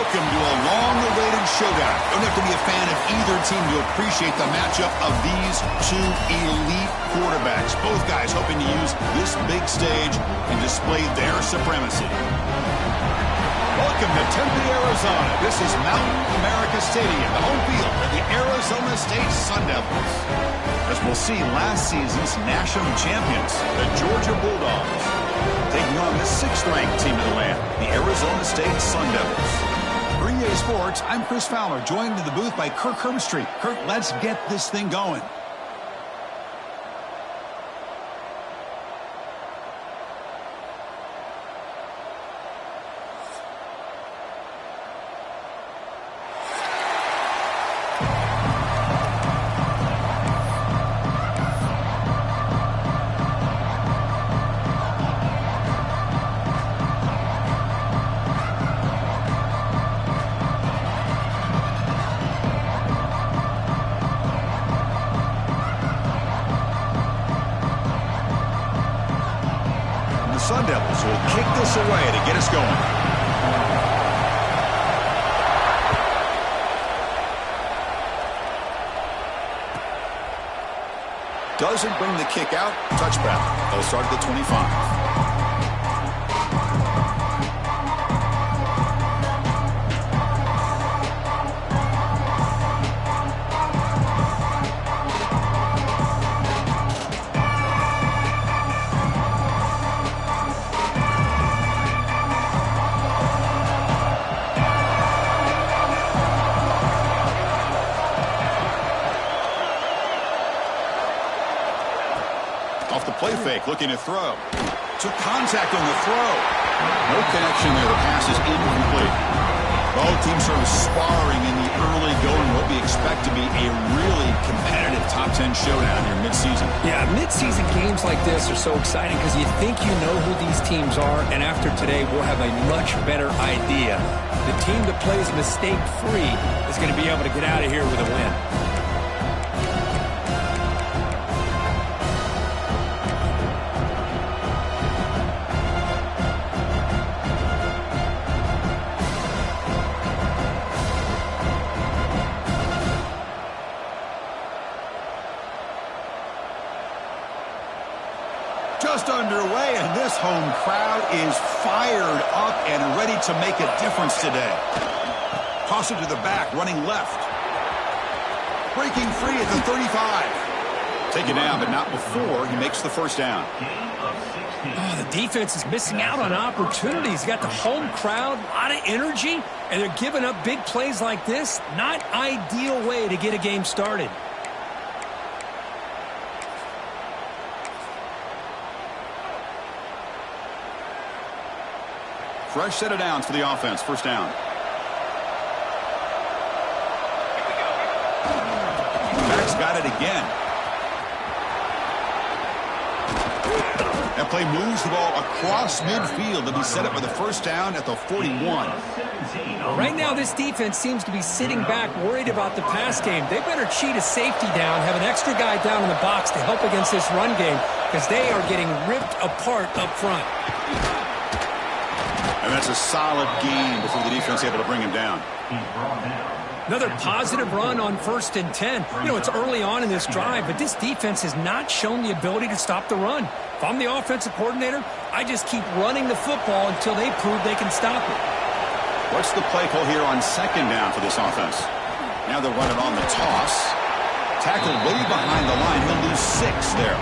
Welcome to a long-awaited showdown. Don't have to be a fan of either team to appreciate the matchup of these two elite quarterbacks. Both guys hoping to use this big stage and display their supremacy. Welcome to Tempe, Arizona. This is Mountain America Stadium, the home field of the Arizona State Sun Devils. As we'll see, last season's national champions, the Georgia Bulldogs, taking on the 6th-ranked team in the land, the Arizona State Sun Devils. For EA Sports, I'm Chris Fowler, joined in the booth by Kirk Herbstreit. Kirk, let's get this thing going. Sun Devils will kick this away to get us going. Doesn't bring the kick out. Touchback. They'll start at the 25. Off the play fake, looking to throw. Took contact on the throw. No connection there. The pass is incomplete. Both teams sort of sparring in the early going. What we expect to be a really competitive top 10 showdown here mid-season. Yeah, mid-season games like this are so exciting because you think you know who these teams are, and after today we'll have a much better idea. The team that plays mistake-free is going to be able to get out of here with a win. Just underway, and this home crowd is fired up and ready to make a difference today. Toss it to the back, running left. Breaking free at the 35. Taken down, but not before he makes the first down. Oh, the defense is missing out on opportunities. Got the home crowd, a lot of energy, and they're giving up big plays like this. Not ideal way to get a game started. Fresh set of downs for the offense. First down. Back's got it again. That play moves the ball across midfield to be set up with a first down at the 41. Right now, this defense seems to be sitting back, worried about the pass game. They better cheat a safety down, have an extra guy down in the box to help against this run game, because they are getting ripped apart up front. And that's a solid gain before the defense able to bring him down. Another positive run on 1st and 10. You know, it's early on in this drive, but this defense has not shown the ability to stop the run. If I'm the offensive coordinator, I just keep running the football until they prove they can stop it. What's the play call here on 2nd down for this offense? Now they're running on the toss. Tackled way behind the line. He'll lose 6 there.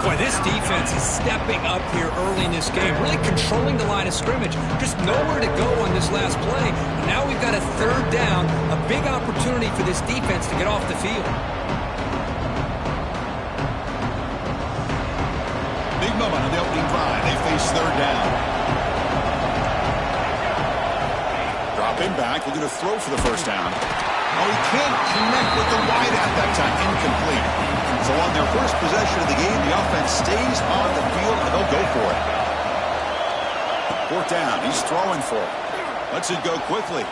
Boy, this defense is stepping up here early in this game, really controlling the line of scrimmage. Just nowhere to go on this last play. And now we've got a 3rd down, a big opportunity for this defense to get off the field. Big moment on the opening drive. They face 3rd down. Dropping back, looking to throw for the first down. Oh, he can't connect with the wideout that time. Incomplete. So on their first possession of the game, the offense stays on the field, and they'll go for it. 4th down. He's throwing for it. Lets it go quickly.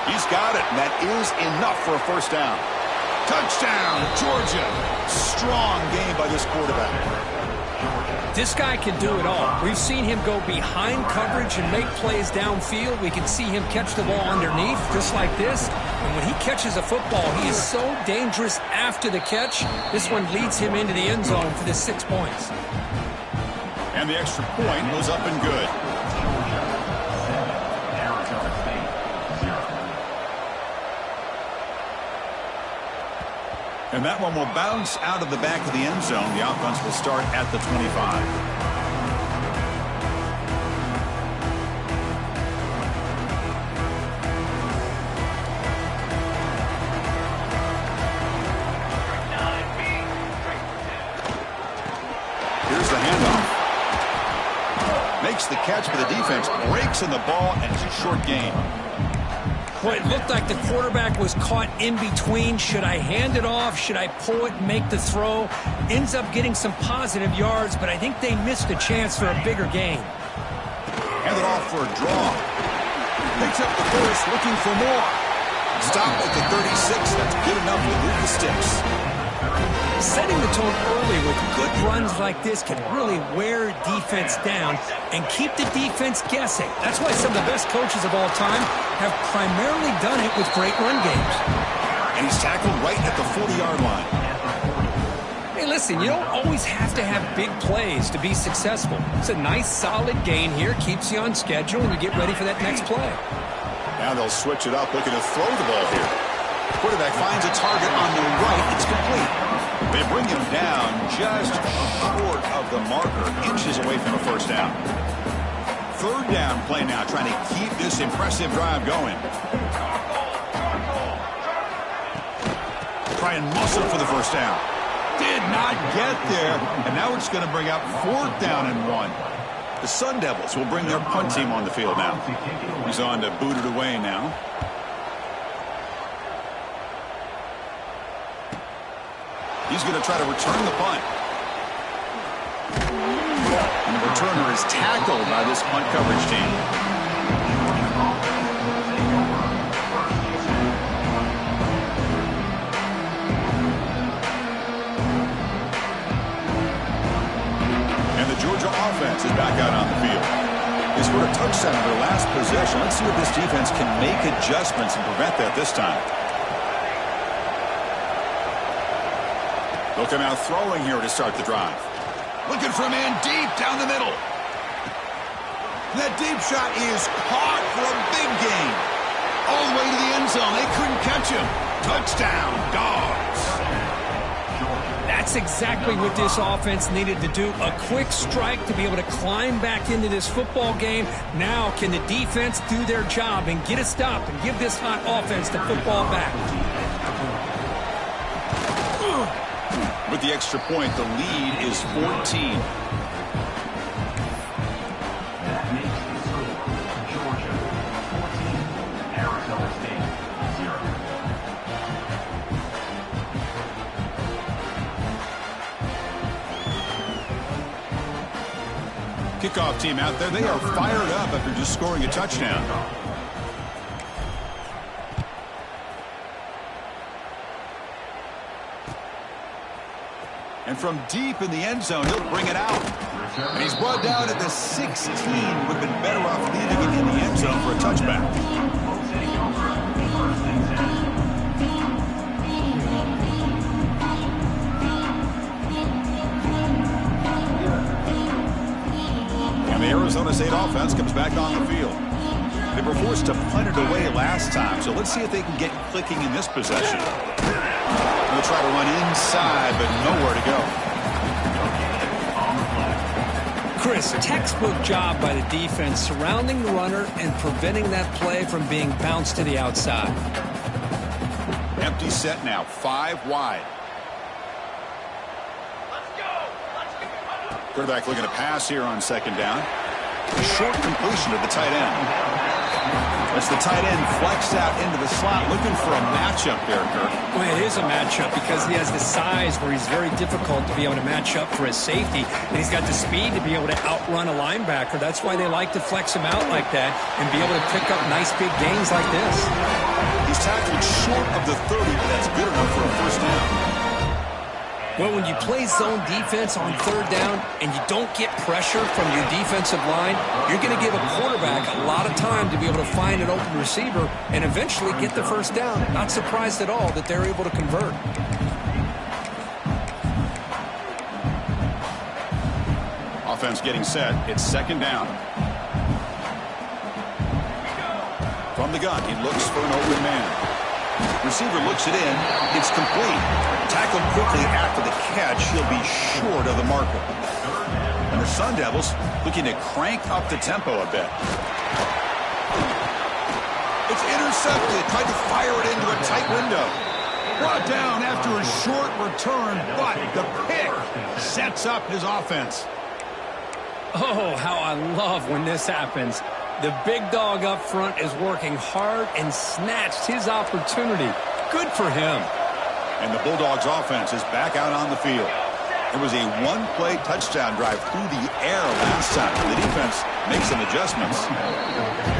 He's got it, and that is enough for a first down. Touchdown, Georgia. Strong game by this quarterback. This guy can do it all. We've seen him go behind coverage and make plays downfield. We can see him catch the ball underneath, just like this. And when he catches a football, he is so dangerous after the catch. This one leads him into the end zone for the 6 points. And the extra point goes up and good. And that one will bounce out of the back of the end zone. The offense will start at the 25. Here's the handoff. Makes the catch, but the defense breaks in the ball, and it's a short gain. Well, it looked like the quarterback was caught in between. Should I hand it off? Should I pull it and make the throw? Ends up getting some positive yards, but I think they missed a chance for a bigger gain. Hand it off for a draw. Picks up the first, looking for more. Stopped at the 36. That's good enough to move the sticks. Setting the tone early with good runs like this can really wear defense down and keep the defense guessing. That's why some of the best coaches of all time have primarily done it with great run games. And he's tackled right at the 40-yard line. Hey, listen, you don't always have to have big plays to be successful. It's a nice, solid gain here. Keeps you on schedule, and you get ready for that next play. Now they'll switch it up, looking to throw the ball here. Quarterback finds a target on the right. It's complete. They bring him down just short of the marker, inches away from a first down. Third down play now, trying to keep this impressive drive going. Try and muscle for the first down. Did not get there, and now it's going to bring up 4th down and 1. The Sun Devils will bring their punt team on the field now. He's on to boot it away now. He's going to try to return the punt. And the returner is tackled by this punt coverage team. And the Georgia offense is back out on the field. They scored a touchdown on their last possession. Let's see if this defense can make adjustments and prevent that this time. They'll come out throwing here to start the drive. Looking for a man deep down the middle. That deep shot is caught for a big gain. All the way to the end zone. They couldn't catch him. Touchdown, Dogs. That's exactly what this offense needed to do. A quick strike to be able to climb back into this football game. Now can the defense do their job and get a stop and give this hot offense the football back? With the extra point, the lead is 14. That makes the score Georgia 14, Arizona State 0. Kickoff team out there. They are fired up after just scoring a touchdown. And from deep in the end zone, he'll bring it out. And he's brought down at the 16. Would have been better off leaving it in the end zone for a touchback. And the Arizona State offense comes back on the field. They were forced to punt it away last time, so let's see if they can get clicking in this possession. They'll try to run inside, but nowhere to go. Chris, textbook job by the defense surrounding the runner and preventing that play from being bounced to the outside. Empty set now, 5 wide. Quarterback looking to pass here on 2nd down. Short completion to the tight end. As the tight end flexed out into the slot, looking for a matchup there, Kirk. Well, it is a matchup because he has the size where he's very difficult to be able to match up for his safety, and he's got the speed to be able to outrun a linebacker. That's why they like to flex him out like that and be able to pick up nice big gains like this. He's tackled short of the 30, but that's good enough for a first down. Well, when you play zone defense on third down and you don't get pressure from your defensive line, you're going to give a quarterback a lot of time to be able to find an open receiver and eventually get the first down. Not surprised at all that they're able to convert. Offense getting set. It's second down. From the gun, he looks for an open man. Receiver looks it in. It's complete. Tackled quickly after the catch. He'll be short of the marker. And the Sun Devils looking to crank up the tempo a bit. It's intercepted. Tried to fire it into a tight window. Brought down after a short return, but the pick sets up his offense. Oh, how I love when this happens. The big dog up front is working hard and snatched his opportunity. Good for him. And the Bulldogs offense is back out on the field. It was a one-play touchdown drive through the air last time. The defense makes some adjustments.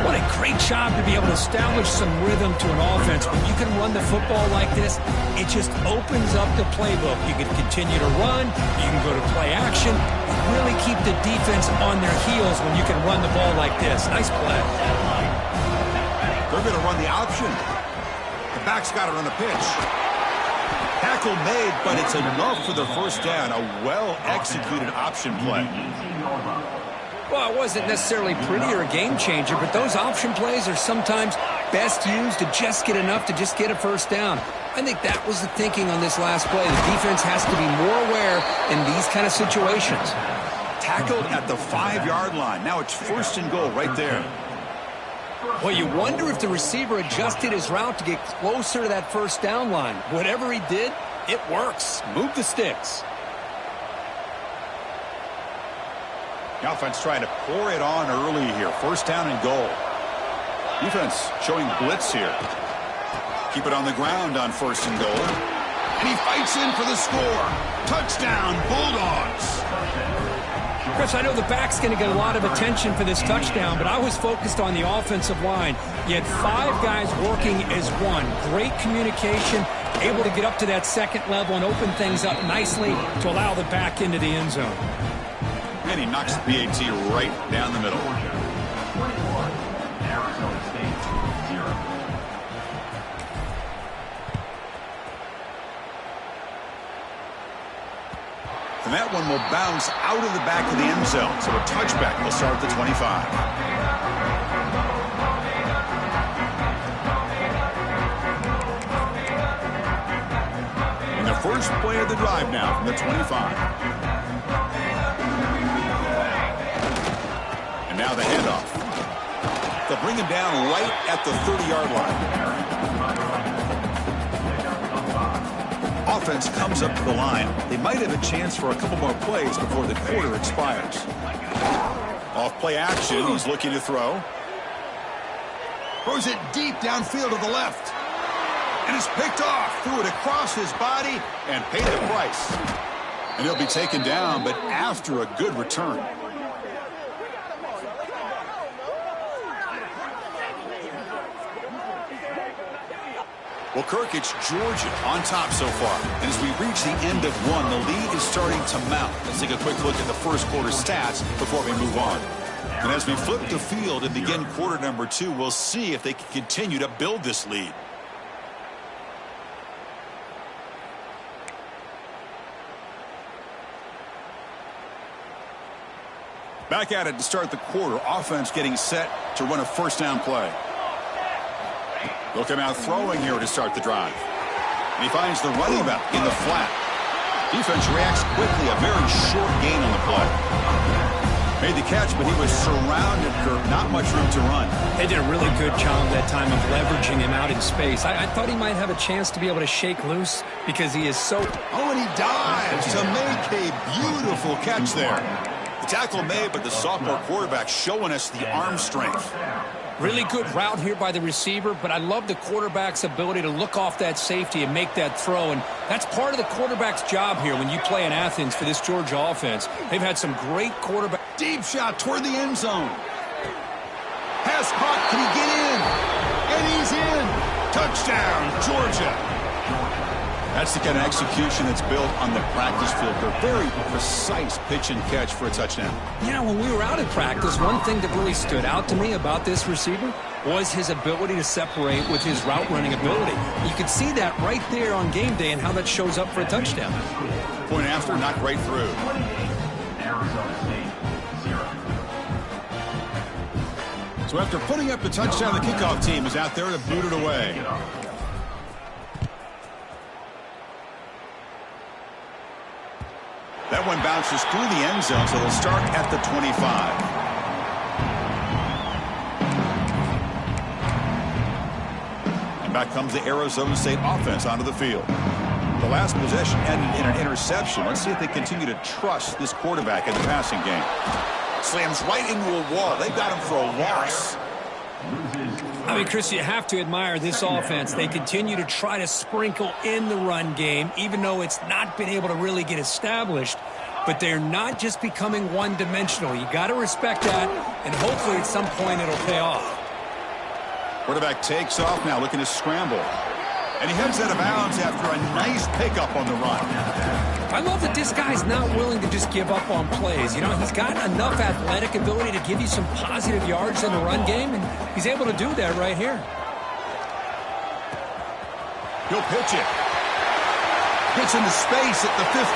What a great job to be able to establish some rhythm to an offense. When you can run the football like this, it just opens up the playbook. You can continue to run. You can go to play action. Really keep the defense on their heels when you can run the ball like this. Nice play. They're going to run the option. The back's got it on the pitch. Tackle made, but it's enough for the first down. A well-executed option play. Well, it wasn't necessarily pretty or a game changer, but those option plays are sometimes best used to just get enough to just get a first down. I think that was the thinking on this last play. The defense has to be more aware in these kind of situations. Tackled at the 5-yard line. Now it's first and goal right there. Well, you wonder if the receiver adjusted his route to get closer to that first down line. Whatever he did, it works. Move the sticks. The offense trying to pour it on early here. First down and goal. Defense showing blitz here. Keep it on the ground on first and goal. And he fights in for the score. Touchdown, Bulldogs. Chris, I know the back's going to get a lot of attention for this touchdown, but I was focused on the offensive line. You had 5 guys working as one. Great communication, able to get up to that second level and open things up nicely to allow the back into the end zone. And he knocks the PAT right down the middle. And that one will bounce out of the back of the end zone. So a touchback will start at the 25. And the first play of the drive now from the 25. And now the handoff. They'll bring him down right at the 30-yard line. Offense comes up to the line. They might have a chance for a couple more plays before the quarter expires. Off play action, he's looking to throw. Throws it deep downfield to the left. And it's picked off. Threw it across his body and paid the price. And he'll be taken down, but after a good return. Well, Kirk, it's Georgia on top so far. And as we reach the end of one, the lead is starting to mount. Let's take a quick look at the first quarter stats before we move on. And as we flip the field and begin quarter number 2, we'll see if they can continue to build this lead. Back at it to start the quarter. Offense getting set to run a first down play. They'll come out throwing here to start the drive. And he finds the running back in the flat. Defense reacts quickly. A very short gain on the play. Made the catch, but he was surrounded, Kirk. Not much room to run. They did a really good job that time of leveraging him out in space. I thought he might have a chance to be able to shake loose because he is so... Oh, and he dives to make a beautiful catch there. The tackle made, but the sophomore quarterback showing us the arm strength. Really good route here by the receiver, but I love the quarterback's ability to look off that safety and make that throw, and that's part of the quarterback's job here when you play in Athens for this Georgia offense. They've had some great quarterback. Deep shot toward the end zone. Pass caught. Can he get in? And he's in. Touchdown, Georgia. That's the kind of execution that's built on the practice field. A very precise pitch and catch for a touchdown. Yeah, when we were out at practice, one thing that really stood out to me about this receiver was his ability to separate with his route running ability. You could see that right there on game day and how that shows up for a touchdown. Point after, knocked right through. Arizona State, 0. So after putting up the touchdown, the kickoff team is out there to boot it away. That one bounces through the end zone, so they'll start at the 25. And back comes the Arizona State offense onto the field. The last possession ended in an interception. Let's see if they continue to trust this quarterback in the passing game. Slams right into a wall. They've got him for a loss. I mean, Chris, you have to admire this offense. They continue to try to sprinkle in the run game, even though it's not been able to really get established. But they're not just becoming one-dimensional. You got to respect that, and hopefully at some point it'll pay off. Quarterback takes off now, looking to scramble. And he heads out of bounds after a nice pickup on the run. I love that this guy's not willing to just give up on plays. You know, he's got enough athletic ability to give you some positive yards in the run game, and he's able to do that right here. He'll pitch it. Gets into space at the 50.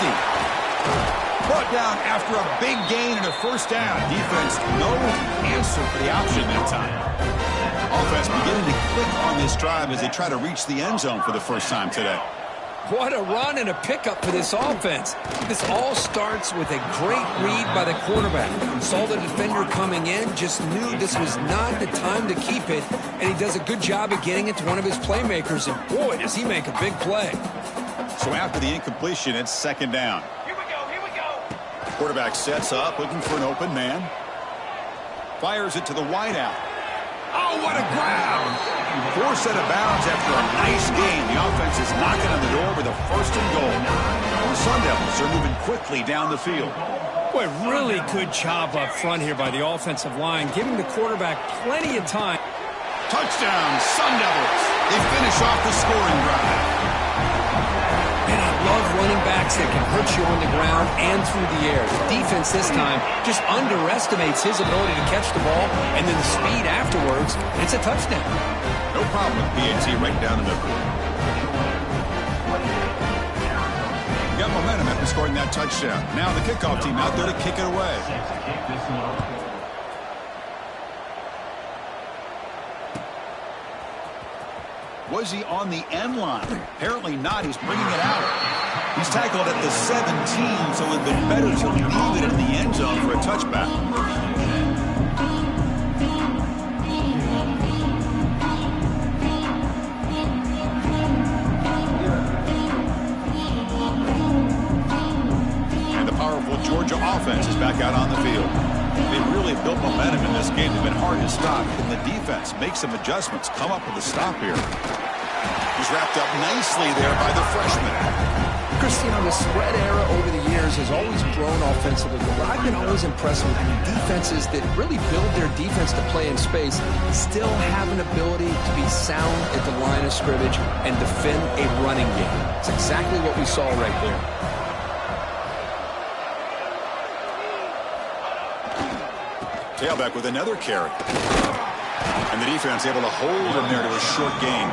Brought down after a big gain and a first down. Defense, no answer for the option that time. Offense beginning to click on this drive as they try to reach the end zone for the first time today. What a run and a pickup for this offense. This all starts with a great read by the quarterback. Saw the defender coming in, just knew this was not the time to keep it, and he does a good job of getting it to one of his playmakers, and boy, does he make a big play. So after the incompletion, it's second down. Here we go. Quarterback sets up, looking for an open man. Fires it to the wideout. Oh, what a grab! Forced out of bounds after a nice gain. The offense is knocking on the door with a first and goal. The Sun Devils are moving quickly down the field. Boy, really good job up front here by the offensive line, giving the quarterback plenty of time. Touchdown, Sun Devils. They finish off the scoring drive. And I love running backs that can hurt you on the ground and through the air. The defense this time just underestimates his ability to catch the ball, and then the speed afterwards, it's a touchdown. No problem with PAT right down the middle. Got momentum after scoring that touchdown. Now the kickoff team out there to kick it away. Was he on the end line? Apparently not. He's bringing it out. He's tackled at the 17, so it would have been better to leave it in the end zone for a touchback. And the powerful Georgia offense is back out on the field. They've really built momentum in this game. They've been hard to stop. And the defense makes some adjustments. Come up with a stop here. He's wrapped up nicely there by the freshman. Chris, you know, the spread era over the years has always grown offensively, but what I've been always impressed with defenses that really build their defense to play in space still have an ability to be sound at the line of scrimmage and defend a running game. It's exactly what we saw right there. Tailback with another carry. And the defense able to hold him there to a short gain.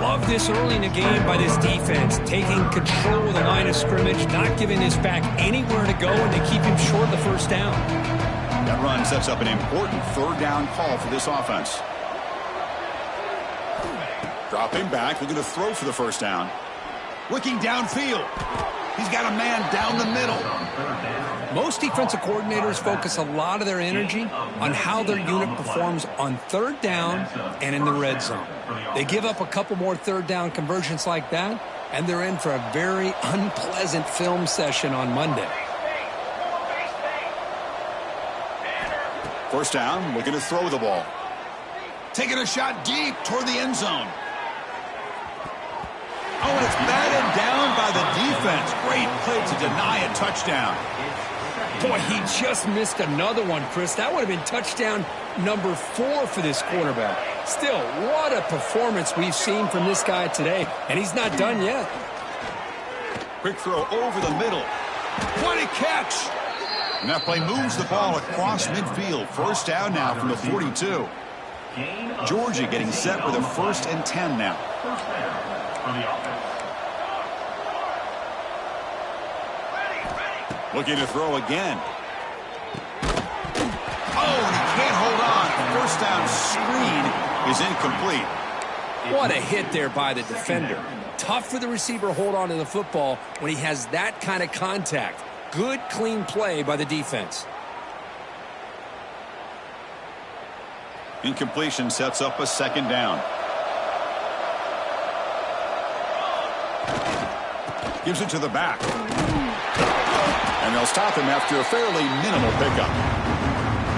Love this early in the game by this defense, taking control of the line of scrimmage, not giving this back anywhere to go, and to keep him short of the first down. That run sets up an important third down call for this offense. Dropping back, looking to throw for the first down. Looking downfield. He's got a man down the middle. Most defensive coordinators focus a lot of their energy on how their unit performs on third down and in the red zone. They give up a couple more third down conversions like that, and they're in for a very unpleasant film session on Monday. First down, looking to throw the ball. Taking a shot deep toward the end zone. Oh, and it's batted down by the defense. Great play to deny a touchdown. Boy, he just missed another one, Chris. That would have been touchdown number 4 for this quarterback. Still, what a performance we've seen from this guy today. And he's not done yet. Quick throw over the middle. What a catch! And that play moves the ball across midfield. First down now from the 42. Georgia getting set with a 1st and 10 now. First down for the offense. Looking to throw again. Oh, and he can't hold on. First down screen is incomplete. What a hit there by the defender. Tough for the receiver to hold on to the football when he has that kind of contact. Good, clean play by the defense. Incompletion sets up a 2nd down. Gives it to the back. And they'll stop him after a fairly minimal pickup.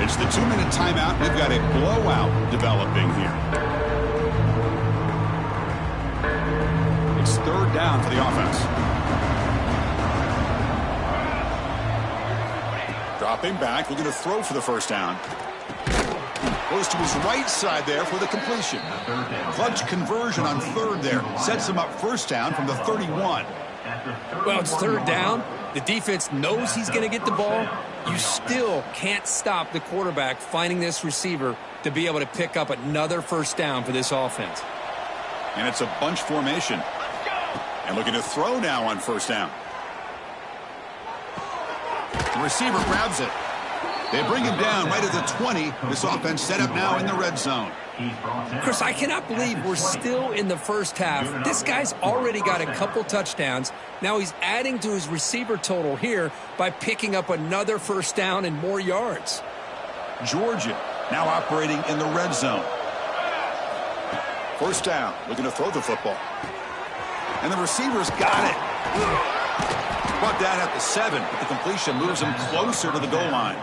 It's the 2-minute timeout. We've got a blowout developing here. It's 3rd down for the offense. Dropping back, looking to throw for the 1st down. Goes to his right side there for the completion. Clutch conversion on 3rd there. Sets him up 1st down from the 31. Well, it's 3rd down. The defense knows he's going to get the ball. You still can't stop the quarterback finding this receiver to be able to pick up another 1st down for this offense. And it's a bunch formation. And looking to throw now on 1st down. The receiver grabs it. They bring him down right at the 20. This offense set up now in the red zone. Chris, I cannot believe we're still in the first half. This guy's already got a couple touchdowns. Now he's adding to his receiver total here by picking up another 1st down and more yards. Georgia now operating in the red zone. 1st down, looking to throw the football. And the receiver's got it. Brought down at the 7, but the completion moves him closer to the goal line.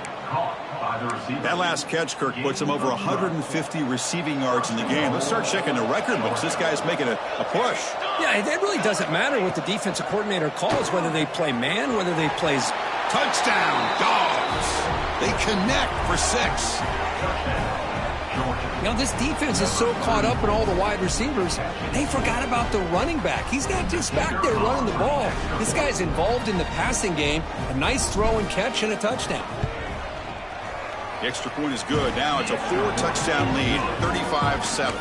That last catch, Kirk, puts him over 150 receiving yards in the game. Let's start checking the record books. This guy's making a push. Yeah, it really doesn't matter what the defensive coordinator calls, whether they play man, whether they play... Touchdown, Dogs. They connect for 6. You know, this defense is so caught up in all the wide receivers, they forgot about the running back. He's not just back there running the ball. This guy's involved in the passing game. A nice throw and catch and a touchdown. The extra point is good. Now it's a 4-touchdown lead, 35-7.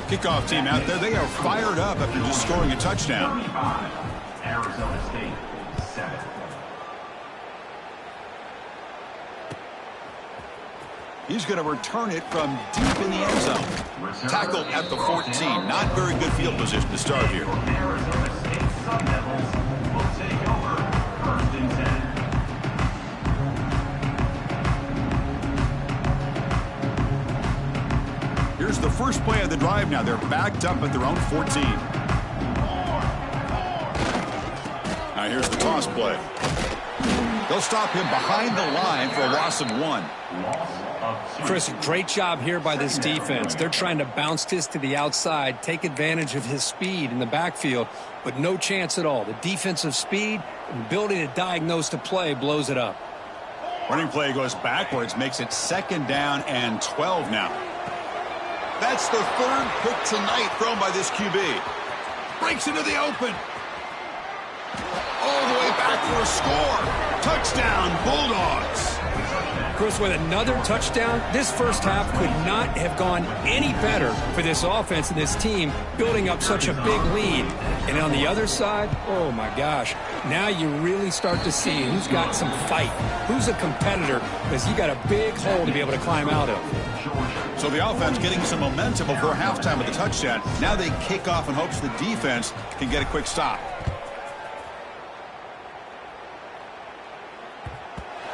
Kickoff team out there, they are fired up after just scoring a touchdown. Arizona State 7. He's going to return it from deep in the end zone. Tackled at the 14. Not very good field position to start here. Arizona State Sun Devils will take over 1st and 10. Here's the first play of the drive now. They're backed up at their own 14. Now here's the toss play. They'll stop him behind the line for a loss of 1. Chris, great job here by this defense. They're trying to bounce this to the outside, take advantage of his speed in the backfield, but no chance at all. The defensive speed and ability to diagnose the play blows it up. Running play goes backwards, makes it 2nd down and 12 now. That's the 3rd pick tonight thrown by this QB. Breaks into the open. All the way back for a score. Touchdown, Bulldogs. Chris, with another touchdown, this first half could not have gone any better for this offense and this team, building up such a big lead. And on the other side, oh my gosh, now you really start to see who's got some fight, who's a competitor, because you got a big hole to be able to climb out of. So the offense getting some momentum before halftime with the touchdown. Now they kick off in hopes the defense can get a quick stop.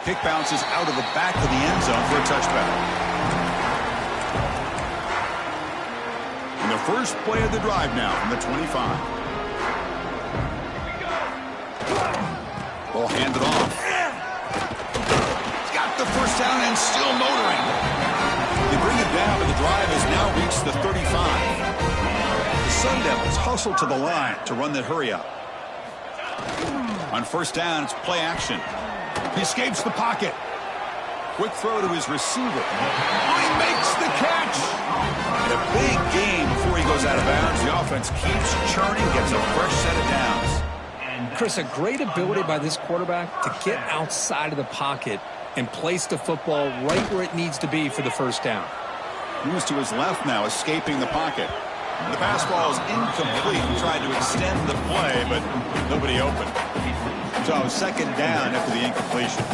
Kick bounces out of the back of the end zone for a touchback. And the first play of the drive now from the 25. Ball handed off. He's got the first down and still motoring. They bring it down, but the drive has now reached the 35. The Sun Devils hustle to the line to run the hurry up. On 1st down, it's play action. He escapes the pocket. Quick throw to his receiver. Oh, he makes the catch. And a big gain before he goes out of bounds. The offense keeps churning, gets a fresh set of downs. Chris, a great ability by this quarterback to get outside of the pocket and place the football right where it needs to be for the first down. Moves to his left now, escaping the pocket. The pass ball is incomplete. He tried to extend the play, but nobody open. So second down after the incompletion.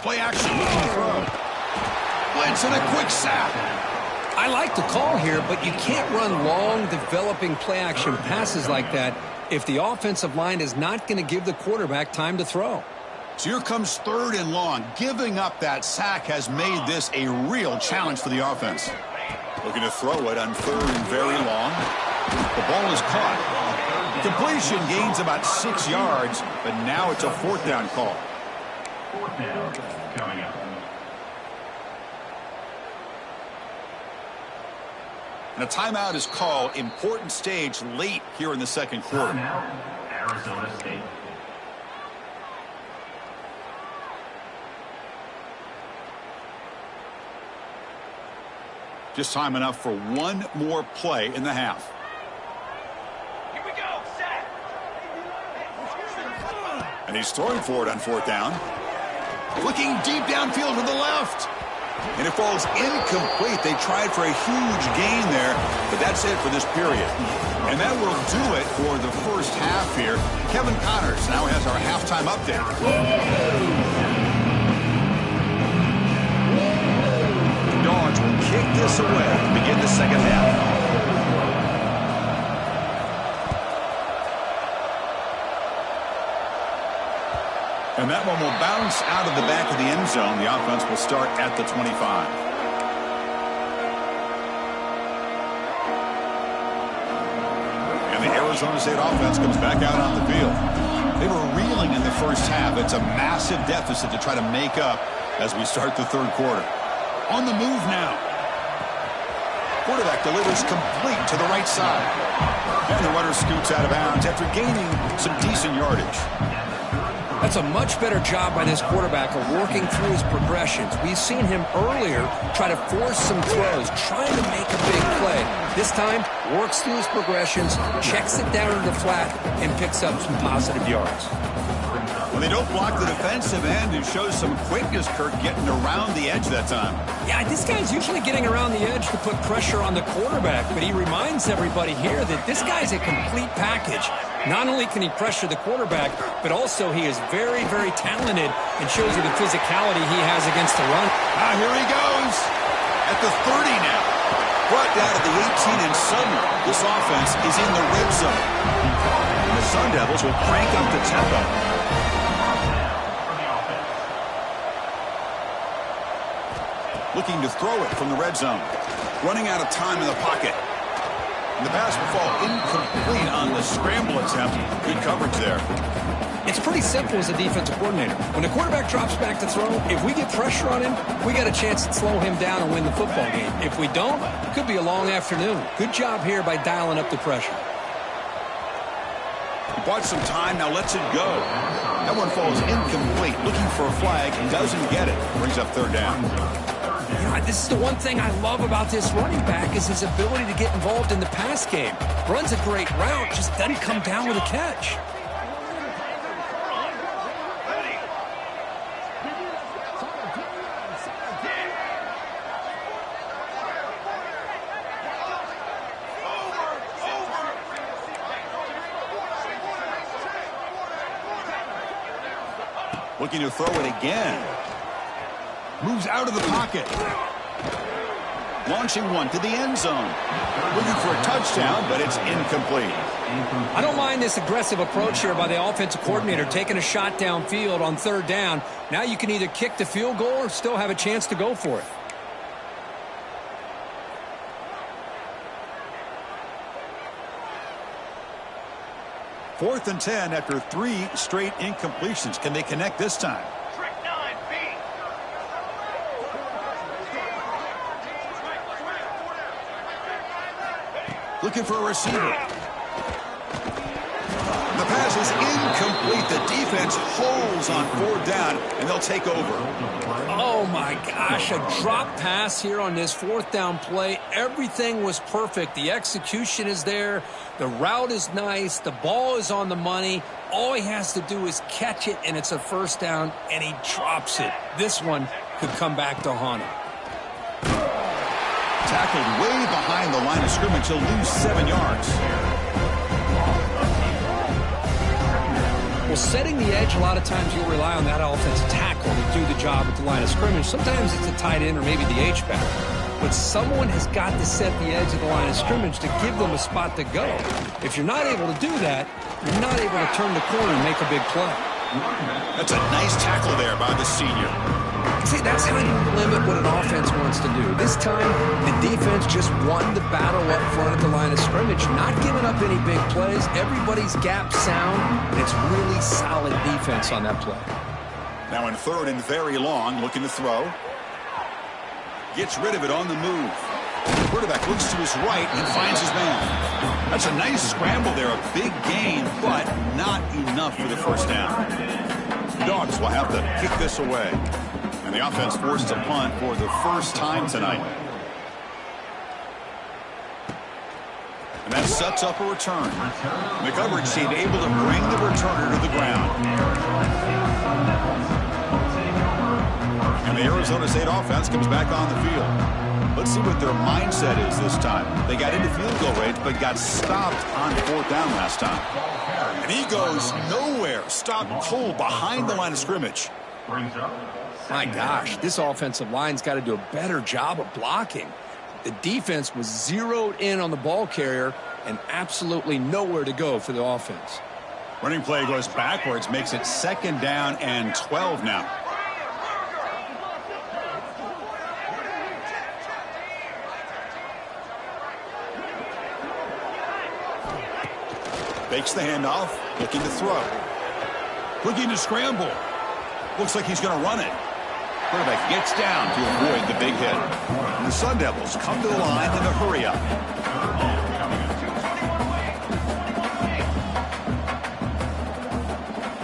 Play action, throw. Blitz and a quick sack. I like the call here, but you can't run long, developing play-action passes like that if the offensive line is not going to give the quarterback time to throw. So here comes third and long. Giving up that sack has made this a real challenge for the offense. Looking to throw it on third and very long. The ball is caught. Completion gains about 6 yards, but now it's a fourth down call. Fourth down coming up. And a timeout is called. Important stage late here in the second quarter. Timeout, Arizona State. Just time enough for one more play in the half. Here we go, set. And he's throwing for it on fourth down. Looking deep downfield to the left. And it falls incomplete. They tried for a huge gain there, but that's it for this period. And that will do it for the first half here. Kevin Connors now has our halftime update. The Dogs will kick this away to begin the second half. And that one will bounce out of the back of the end zone. The offense will start at the 25. And the Arizona State offense comes back out on the field. They were reeling in the first half. It's a massive deficit to try to make up as we start the third quarter. On the move now. Quarterback delivers complete to the right side. And the runner scoots out of bounds after gaining some decent yardage. That's a much better job by this quarterback of working through his progressions. We've seen him earlier try to force some throws, trying to make a big play. This time, works through his progressions, checks it down in the flat, and picks up some positive yards. Well, they don't block the defensive end, who shows some quickness, Kirk, getting around the edge that time. Yeah, this guy's usually getting around the edge to put pressure on the quarterback, but he reminds everybody here that this guy's a complete package. Not only can he pressure the quarterback, but also he is very, very talented and shows you the physicality he has against the run. Here he goes at the 30 now. Brought down to the 18, and suddenly this offense is in the red zone. And the Sun Devils will crank up the tempo. Looking to throw it from the red zone. Running out of time in the pocket. And the pass will fall incomplete on the scramble attempt. Good coverage there. It's pretty simple as a defensive coordinator. When the quarterback drops back to throw, if we get pressure on him, we got a chance to slow him down and win the football game. If we don't, it could be a long afternoon. Good job here by dialing up the pressure. He bought some time, now lets it go. That one falls incomplete. Looking for a flag, doesn't get it. Brings up third down. You know, this is the one thing I love about this running back is his ability to get involved in the pass game. Runs a great route, just doesn't come down with a catch. Looking to throw it again. Moves out of the pocket. Launching one to the end zone. Looking for a touchdown, but it's incomplete. I don't mind this aggressive approach here by the offensive coordinator, taking a shot downfield on third down. Now you can either kick the field goal or still have a chance to go for it. 4th and 10 after 3 straight incompletions. Can they connect this time? Trick 9B. Looking for a receiver. The pass is incomplete. The defense holds on 4th down, and they'll take over. Oh, my gosh, a drop pass here on this 4th down play. Everything was perfect. The execution is there. The route is nice. The ball is on the money. All he has to do is catch it, and it's a 1st down, and he drops it. This one could come back to haunt him. Tackled way behind the line of scrimmage. He'll lose 7 yards. Well, setting the edge, a lot of times you'll rely on that offensive tackle to do the job at the line of scrimmage. Sometimes it's a tight end or maybe the H-back. But someone has got to set the edge of the line of scrimmage to give them a spot to go. If you're not able to do that, you're not able to turn the corner and make a big play. That's a nice tackle there by the senior. See, that's how you limit what an offense wants to do. This time, the defense just won the battle up front at the line of scrimmage, not giving up any big plays. Everybody's gap sound, and it's really solid defense on that play. Now in 3rd and very long, looking to throw. Gets rid of it on the move. The quarterback looks to his right and finds his man. That's a nice scramble there, a big gain, but not enough for the 1st down. The Dogs will have to kick this away. And the offense forced to punt for the 1st time tonight. And that sets up a return. And the coverage team able to bring the returner to the ground. And the Arizona State offense comes back on the field. Let's see what their mindset is this time. They got into field goal range, but got stopped on 4th down last time. And he goes nowhere. Stopped cold behind the line of scrimmage. My gosh, this offensive line's got to do a better job of blocking. The defense was zeroed in on the ball carrier and absolutely nowhere to go for the offense. Running play goes backwards, makes it 2nd down and 12 now. Fakes the handoff, looking to throw. Looking to scramble. Looks like he's going to run it. Quarterback gets down to avoid the big hit. And the Sun Devils come to the line in a hurry up.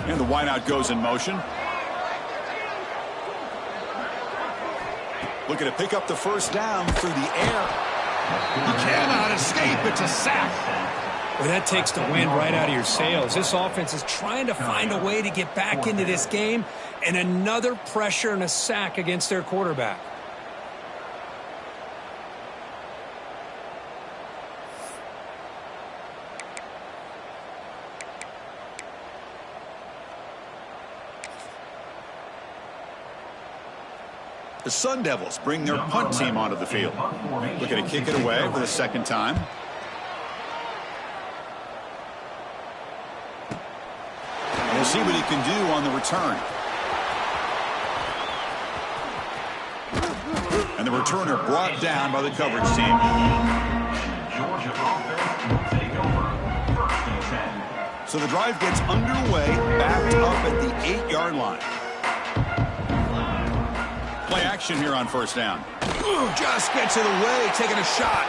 And the wideout goes in motion. Looking to pick up the 1st down through the air. He cannot escape. It's a sack. Well, that takes the wind right out of your sails. This offense is trying to find a way to get back into this game, and another pressure and a sack against their quarterback. The Sun Devils bring their punt team onto the field. Looking to kick it away for the 2nd time. We'll see what he can do on the return. And the returner brought down by the coverage team. Georgia offense will take over 1st and 10. So the drive gets underway, backed up at the 8-yard line. Play action here on 1st down. Just gets it away, taking a shot.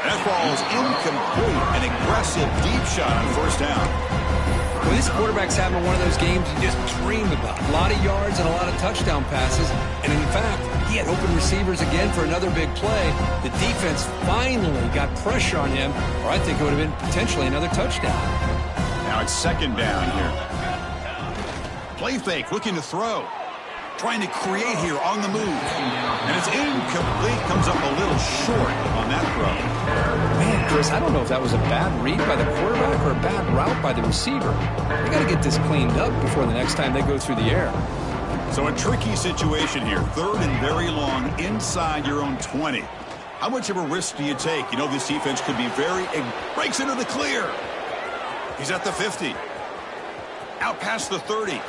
That ball is incomplete. An aggressive deep shot on 1st down. Well, this quarterback's having one of those games you just dream about. A lot of yards and a lot of touchdown passes. And in fact, he had open receivers again for another big play. The defense finally got pressure on him, or I think it would have been potentially another touchdown. Now it's 2nd down here. Play fake, looking to throw. Trying to create here on the move. And it's incomplete. Comes up a little short on that throw. Man, Chris, I don't know if that was a bad read by the quarterback or a bad route by the receiver. They got to get this cleaned up before the next time they go through the air. So a tricky situation here. 3rd and very long inside your own 20. How much of a risk do you take? You know this defense could be very... It breaks into the clear. He's at the 50. Out past the 30.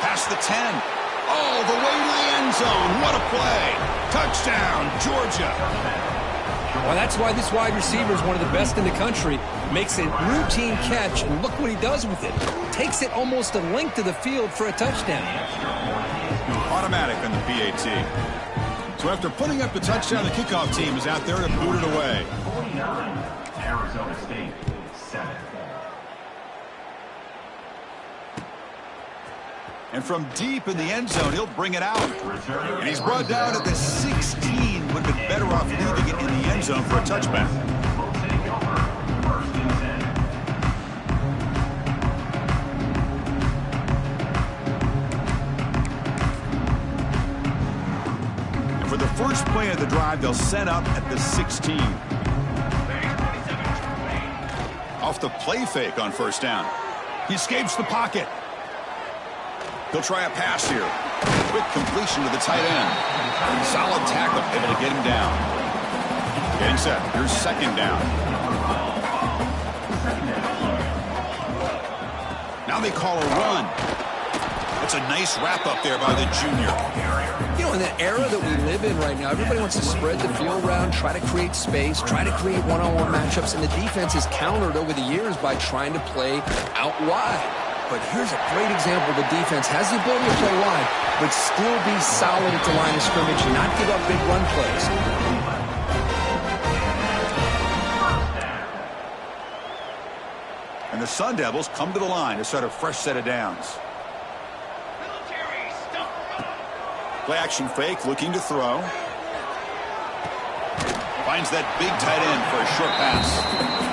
Past the 10. All the way to the end zone. What a play. Touchdown, Georgia. Well, that's why this wide receiver is one of the best in the country. Makes a routine catch, and look what he does with it. Takes it almost a length of the field for a touchdown. Automatic on the PAT. So after putting up the touchdown, the kickoff team is out there to boot it away. 49, Arizona State, 7. And from deep in the end zone, he'll bring it out. And he's brought down at the 16. Would have been better off leaving it in the end zone for a touchback. Will take over. 1st and 10. And for the first play of the drive, they'll set up at the 16. Off the play fake on 1st down. He escapes the pocket. He'll try a pass here. Quick completion to the tight end. Solid tackle, able to get him down. Getting set. Here's 2nd down. Now they call a run. That's a nice wrap up there by the junior. You know, in the era that we live in right now, everybody wants to spread the field around, try to create space, try to create one-on-one matchups, and the defense is countered over the years by trying to play out wide. But here's a great example. The defense has the ability to play wide, but still be solid at the line of scrimmage and not give up big run plays. And the Sun Devils come to the line to start a fresh set of downs. Play action fake, looking to throw. Finds that big tight end for a short pass.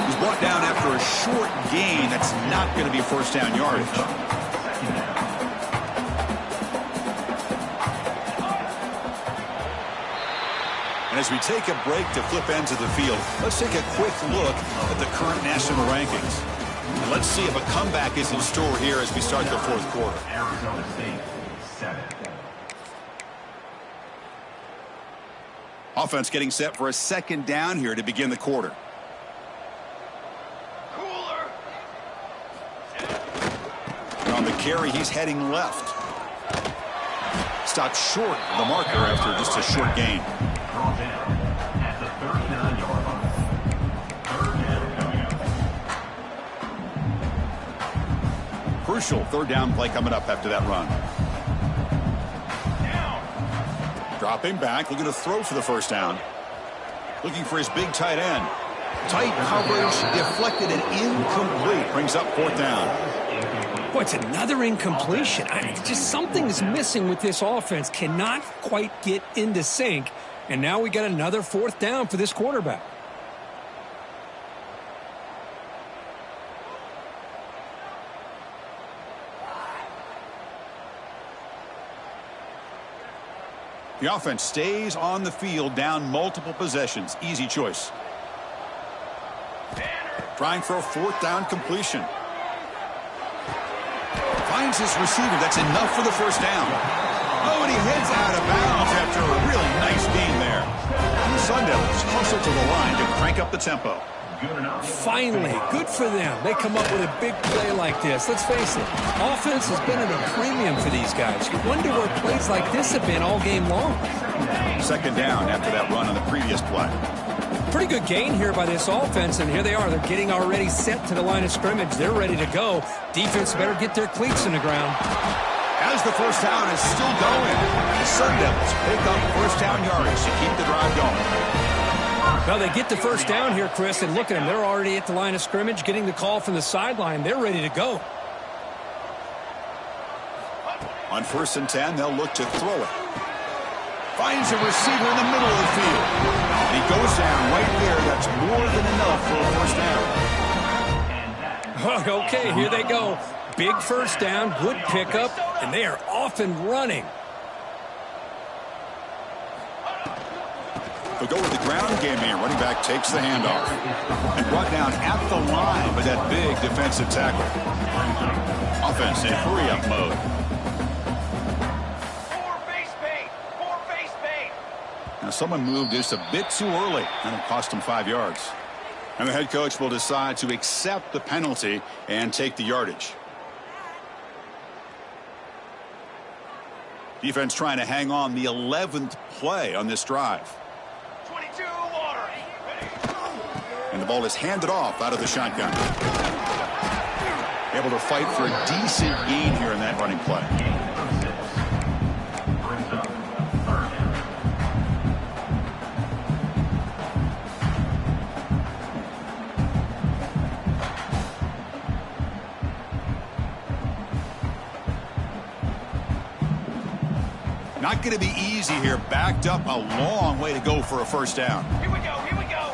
He's brought down after a short gain. That's not going to be 1st down yardage. And as we take a break to flip ends of the field, let's take a quick look at the current national rankings. And let's see if a comeback is in store here as we start the 4th quarter. Arizona State, 7. Offense getting set for a 2nd down here to begin the quarter. And on the carry, he's heading left. Stopped short of the marker after just a short gain. Draw down at the 39-yard line. 3rd down coming up. Crucial 3rd down play coming up after that run. Dropping back, looking to throw for the 1st down. Looking for his big tight end. Tight coverage, deflected and incomplete. Brings up 4th down. Boy, it's another incompletion. Just something is missing with this offense. Cannot quite get into sync. And now we got another 4th down for this quarterback. The offense stays on the field, down multiple possessions. Easy choice. Trying for a 4th down completion. Finds his receiver. That's enough for the 1st down. Oh, and he heads out of bounds after a really nice gain there. And the Sun Devils hustle to the line to crank up the tempo. Finally, good for them. They come up with a big play like this. Let's face it, offense has been at a premium for these guys. You wonder where plays like this have been all game long. 2nd down after that run on the previous play. Pretty good gain here by this offense, and here they are. They're getting already set to the line of scrimmage. They're ready to go. Defense better get their cleats in the ground. As the 1st down is still going, the Sun Devils pick up 1st down yardage to keep the drive going. Well, they get the 1st down here, Chris, and look at them. They're already at the line of scrimmage, getting the call from the sideline. They're ready to go. On 1st and 10, they'll look to throw it. Finds a receiver in the middle of the field. And he goes down right there. That's more than enough for a 1st down. Okay, here they go. Big 1st down, good pickup, and they are off and running. They'll go with the ground game here. Running back takes the handoff. And brought down at the line by that big defensive tackle. Offense in hurry-up mode. Now someone moved just a bit too early, and it cost him 5 yards. And the head coach will decide to accept the penalty and take the yardage. Defense trying to hang on the 11th play on this drive. And the ball is handed off out of the shotgun. Able to fight for a decent gain here in that running play. Not going to be easy here. Backed up a long way to go for a first down. Here we go. Here we go.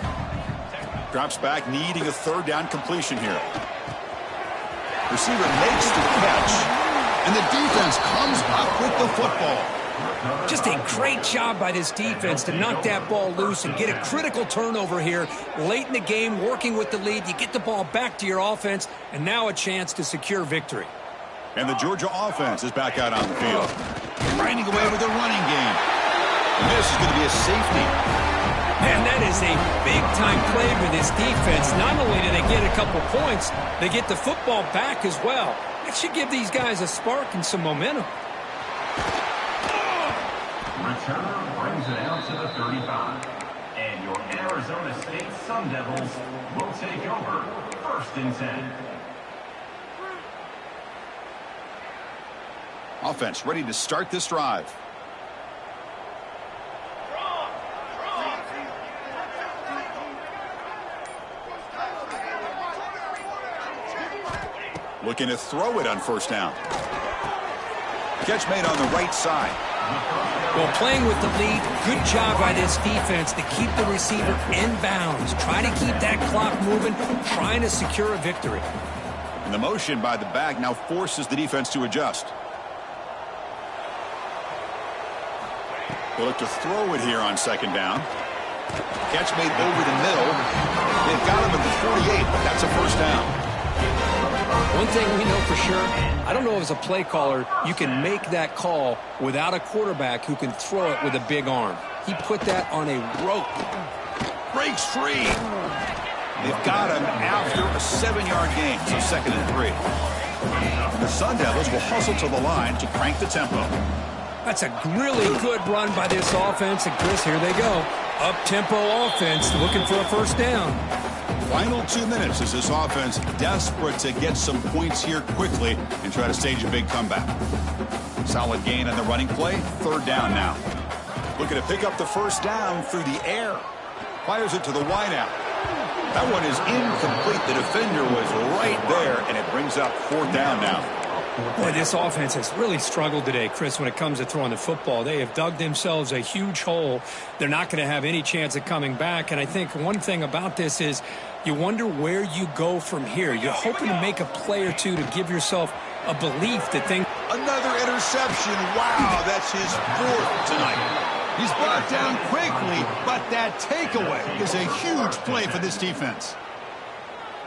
Drops back, needing a third down completion here. Receiver makes the catch, and the defense comes up with the football. Just a great job by this defense to knock that ball loose and get a critical turnover here late in the game, working with the lead. You get the ball back to your offense, and now a chance to secure victory. And the Georgia offense is back out on the field. Grinding away with a running game. And this is going to be a safety. Man, that is a big-time play for this defense. Not only do they get a couple points, they get the football back as well. That should give these guys a spark and some momentum. Returner brings it out to the 35. And your Arizona State Sun Devils will take over 1st and 10. Offense ready to start this drive. Looking to throw it on first down. Catch made on the right side. Well, playing with the lead, good job by this defense to keep the receiver in bounds. Try to keep that clock moving, trying to secure a victory. And the motion by the back now forces the defense to adjust. They look to throw it here on second down. Catch made over the middle. They've got him at the 48, but that's a first down. One thing we know for sure, I don't know as a play caller, you can make that call without a quarterback who can throw it with a big arm. He put that on a rope. Breaks free. They've got him after a 7-yard gain, so 2nd and 3. And the Sun Devils will hustle to the line to crank the tempo. That's a really good run by this offense. And Chris, here they go. Up-tempo offense looking for a first down. Final 2 minutes as this offense desperate to get some points here quickly and try to stage a big comeback. Solid gain on the running play. 3rd down now. Looking to pick up the first down through the air. Fires it to the wideout. That one is incomplete. The defender was right there, and it brings up 4th down now. Boy, this offense has really struggled today, Chris, when it comes to throwing the football. They have dug themselves a huge hole. They're not going to have any chance of coming back. And I think one thing about this is you wonder where you go from here. You're hoping to make a play or two to give yourself a belief that things... Another interception. Wow, that's his 4th tonight. He's brought down quickly, but that takeaway is a huge play for this defense.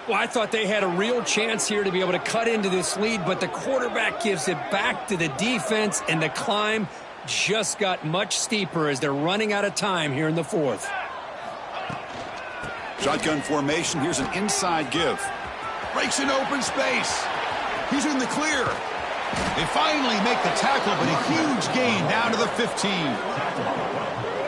Well, I thought they had a real chance here to be able to cut into this lead, but the quarterback gives it back to the defense, and the climb just got much steeper as they're running out of time here in the 4th. Shotgun formation. Here's an inside give. Breaks an open space. He's in the clear. They finally make the tackle, but a huge gain down to the 15.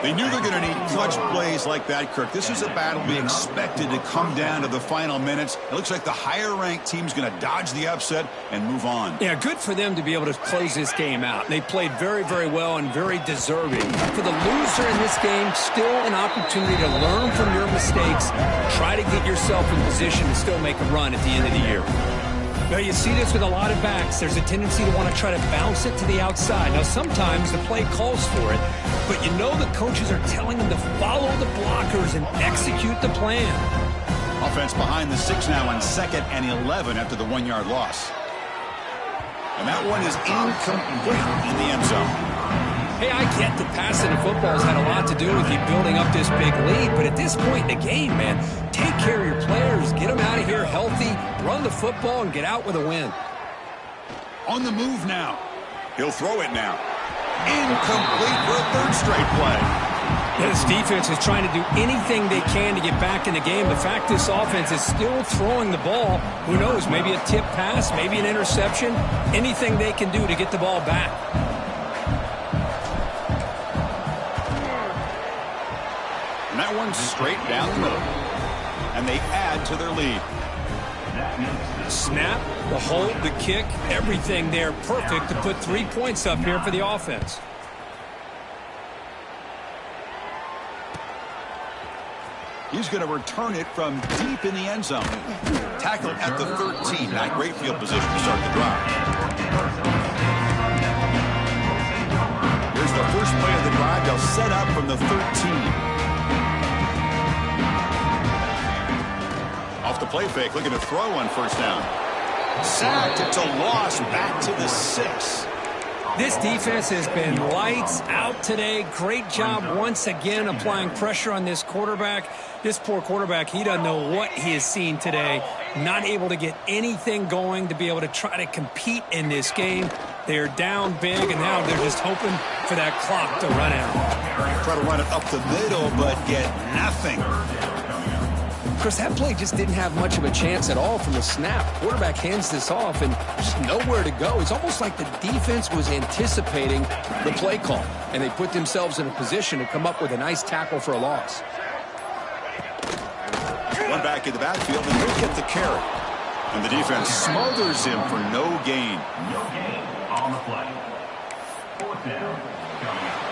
They knew they're going to need clutch plays like that, Kirk. This is a battle we expected to come down to the final minutes. It looks like the higher-ranked team's going to dodge the upset and move on. Yeah, good for them to be able to close this game out. They played very, very well and very deserving. For the loser in this game, still an opportunity to learn from your mistakes. Try to get yourself in position to still make a run at the end of the year. Now, you see this with a lot of backs. There's a tendency to want to try to bounce it to the outside. Now, sometimes the play calls for it, but you know the coaches are telling them to follow the blockers and execute the plan. Offense behind the 6 now on 2nd and 11 after the 1-yard loss. And that one is incomplete in the end zone. Hey, I get that passing the football's had a lot to do with you building up this big lead, but at this point in the game, man, take care of your players, get them out of here healthy, run the football, and get out with a win. On the move now. He'll throw it now. Incomplete for a 3rd straight play. This defense is trying to do anything they can to get back in the game. The fact this offense is still throwing the ball, who knows, maybe a tip pass, maybe an interception, anything they can do to get the ball back. And that one's straight down the middle. and they add to their lead. Snap, the hold, the kick, everything there perfect to put 3 points up here for the offense. He's going to return it from deep in the end zone. Tackled at the 13. Not great field position to start the drive. Here's the first play of the drive. They'll set up from the 13. Off the play fake, looking to throw on first down. Sacked. It's a loss back to the 6. This defense has been lights out today. Great job once again applying pressure on this quarterback. This poor quarterback, he doesn't know what he has seen today. Not able to get anything going to be able to try to compete in this game. They're down big, and now they're just hoping for that clock to run out. Try to run it up the middle, but get nothing. Chris, that play just didn't have much of a chance at all from the snap. Quarterback hands this off and just nowhere to go. It's almost like the defense was anticipating the play call, and they put themselves in a position to come up with a nice tackle for a loss. One back in the backfield, and he'll get the carry. And the defense smothers him for no gain. No gain on the play. Fourth down. Coming up.